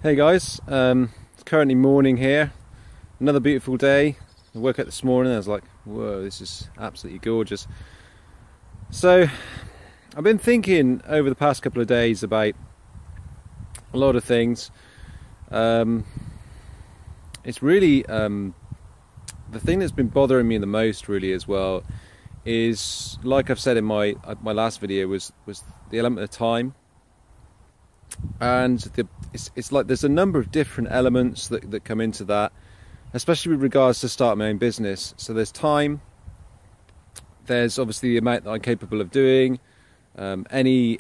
Hey guys, it's currently morning here. Another beautiful day. I woke up this morning and I was like, whoa, this is absolutely gorgeous. So I've been thinking over the past couple of days about a lot of things. It's really the thing that's been bothering me the most really as well is, like I've said in my last video, was the element of time. And it's like there's a number of different elements that come into that, especially with regards to starting my own business. So there's time, there's obviously the amount that I'm capable of doing, any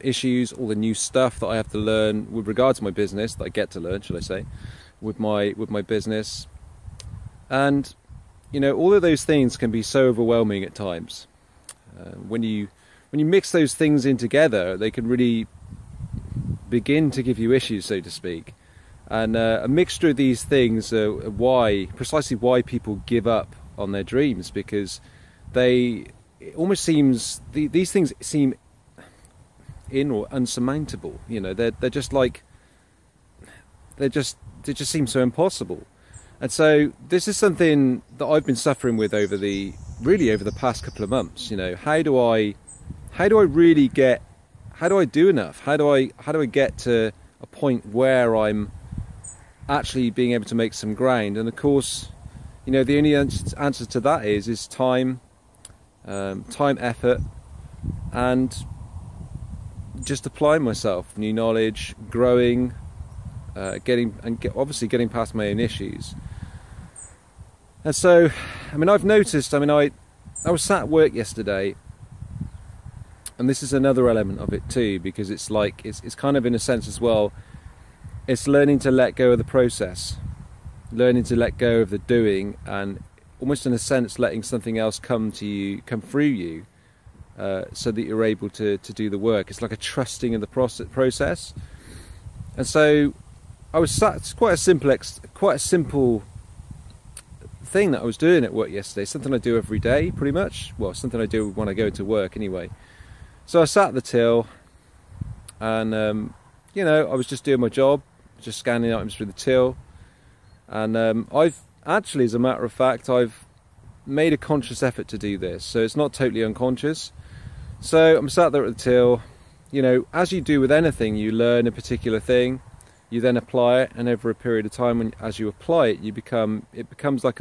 issues, all the new stuff that I have to learn with regards to my business, that I get to learn, should I say, with my business. And you know, all of those things can be so overwhelming at times. When you mix those things in together, they can really begin to give you issues, so to speak. And a mixture of these things are precisely why people give up on their dreams, because it almost seems these things seem or unsurmountable. You know, they're just like they just seem so impossible. And so this is something that I've been suffering with over the past couple of months. You know, how do I do enough? How do I get to a point where I'm actually being able to make some ground? And of course, you know, the only answer to that is time, effort, and just applying myself, new knowledge, growing, obviously getting past my own issues. And so, I mean, I've noticed. I mean, I was sat at work yesterday. And this is another element of it too, because it's like, it's kind of in a sense as well, it's learning to let go of the process, learning to let go of the doing, and almost in a sense letting something else come through you, so that you're able to do the work. It's like a trusting of the process. And so I was sat, it's quite a simple thing that I was doing at work yesterday, something I do every day pretty much, well, something I do when I go to work anyway. So I sat at the till, and you know, I was just doing my job, just scanning items through the till. And I've actually, as a matter of fact, I've made a conscious effort to do this, so it's not totally unconscious. So I'm sat there at the till. You know, as you do with anything, you learn a particular thing, you then apply it, and over a period of time, as you apply it, it becomes like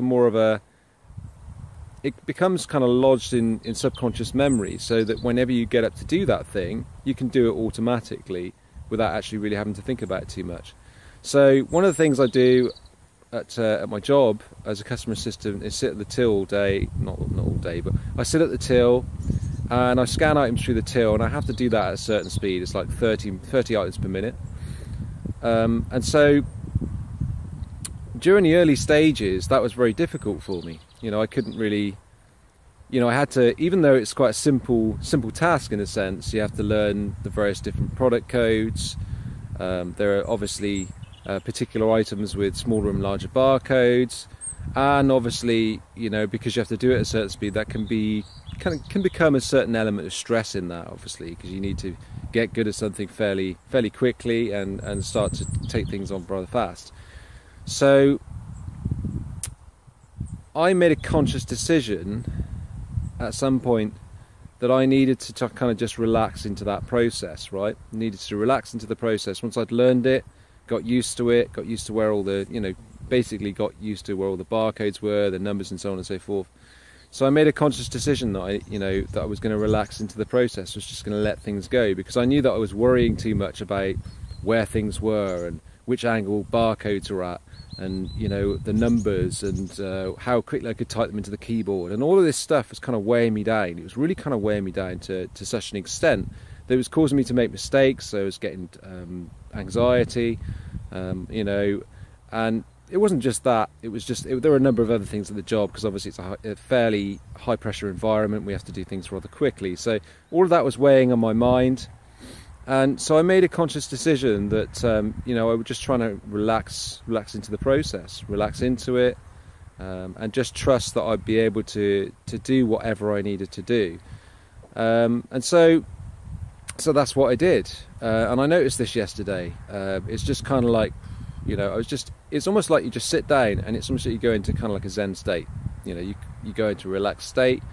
it becomes kind of lodged in subconscious memory, so that whenever you get up to do that thing, you can do it automatically without actually really having to think about it too much. So one of the things I do at my job as a customer assistant is sit at the till all day, not all day, but I sit at the till and I scan items through the till, and I have to do that at a certain speed. It's like 30 items per minute. And so during the early stages, that was very difficult for me. You know, I couldn't really, you know, I had to, even though it's quite a simple task in a sense, you have to learn the various different product codes. There are obviously particular items with smaller and larger barcodes, and obviously, you know, because you have to do it at a certain speed, that can become a certain element of stress in that, obviously, because you need to get good at something fairly quickly and start to take things on rather fast. So I made a conscious decision at some point that I needed to kind of just relax into that process, right? Needed to relax into the process. Once I'd learned it, got used to where all the, you know, basically got used to where all the barcodes were, the numbers and so on and so forth. So I made a conscious decision that I was going to relax into the process, was just going to let things go, because I knew that I was worrying too much about where things were and which angle barcodes were at, and you know, the numbers, and how quickly I could type them into the keyboard, and all of this stuff was kind of weighing me down. It was really kind of weighing me down to such an extent that it was causing me to make mistakes. So I was getting anxiety, you know, and it wasn't just that. It was just there were a number of other things at the job, because obviously it's a fairly high pressure environment. We have to do things rather quickly. So all of that was weighing on my mind. And so I made a conscious decision that, you know, I was just trying to relax into the process, relax into it, and just trust that I'd be able to do whatever I needed to do. And so So that's what I did, and I noticed this yesterday. It's just kind of like, you know, it's almost like you just sit down, and it's almost like you go into kind of like a Zen state. You know, you go into a relaxed state,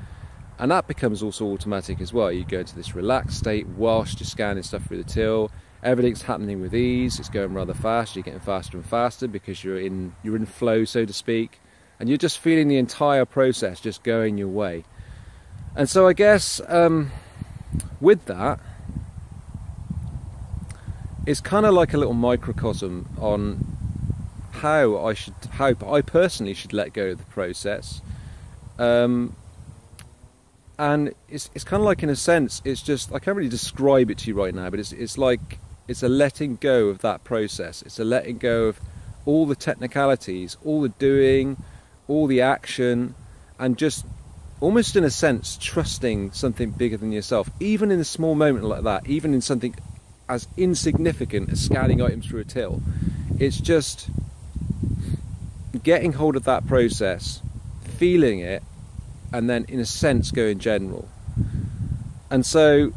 and that becomes also automatic as well. You go into this relaxed state whilst you're scanning stuff through the till. Everything's happening with ease. It's going rather fast. You're getting faster and faster because you're in flow, so to speak, and you're just feeling the entire process just going your way. And so I guess with that, it's kind of like a little microcosm on how I personally should let go of the process. And it's kind of like, in a sense, it's just, I can't really describe it to you right now, but it's like, it's a letting go of that process. It's a letting go of all the technicalities, all the doing, all the action, and just almost in a sense trusting something bigger than yourself, even in a small moment like that, even in something as insignificant as scanning items through a till. It's just getting hold of that process, feeling it, and then in a sense going general. And so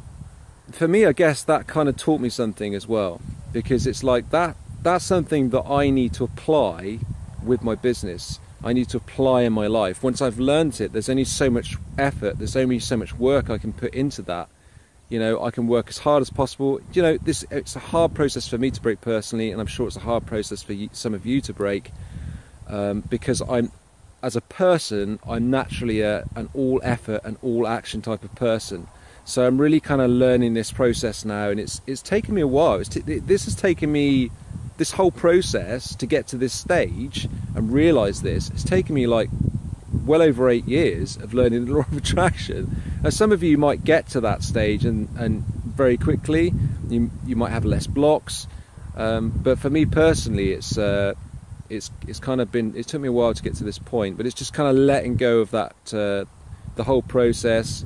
for me, I guess that kind of taught me something as well, because it's like that's something that I need to apply with my business. I need to apply in my life. Once I've learned it, there's only so much effort, there's only so much work I can put into that. You know, I can work as hard as possible. You know, it's a hard process for me to break personally, and I'm sure it's a hard process for some of you to break, because as a person, I'm naturally an all effort and all action type of person. So I'm really kind of learning this process now, and it's taken me a while. This has taken me, this whole process to get to this stage and realise this, it's taken me like well over 8 years of learning the law of attraction. Now, some of you might get to that stage and very quickly. You might have less blocks, but for me personally, it's kind of been, it took me a while to get to this point, but it's just kind of letting go of that, the whole process,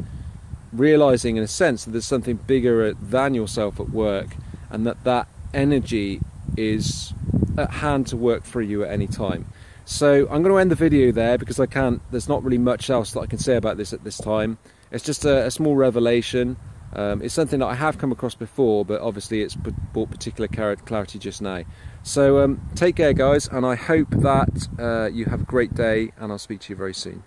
realizing in a sense that there's something bigger than yourself at work, and that energy is at hand to work for you at any time. So I'm going to end the video there, because there's not really much else that I can say about this at this time. It's just a small revelation. It's something that I have come across before, but obviously it's brought particular clarity just now. So take care, guys, and I hope that you have a great day, and I'll speak to you very soon.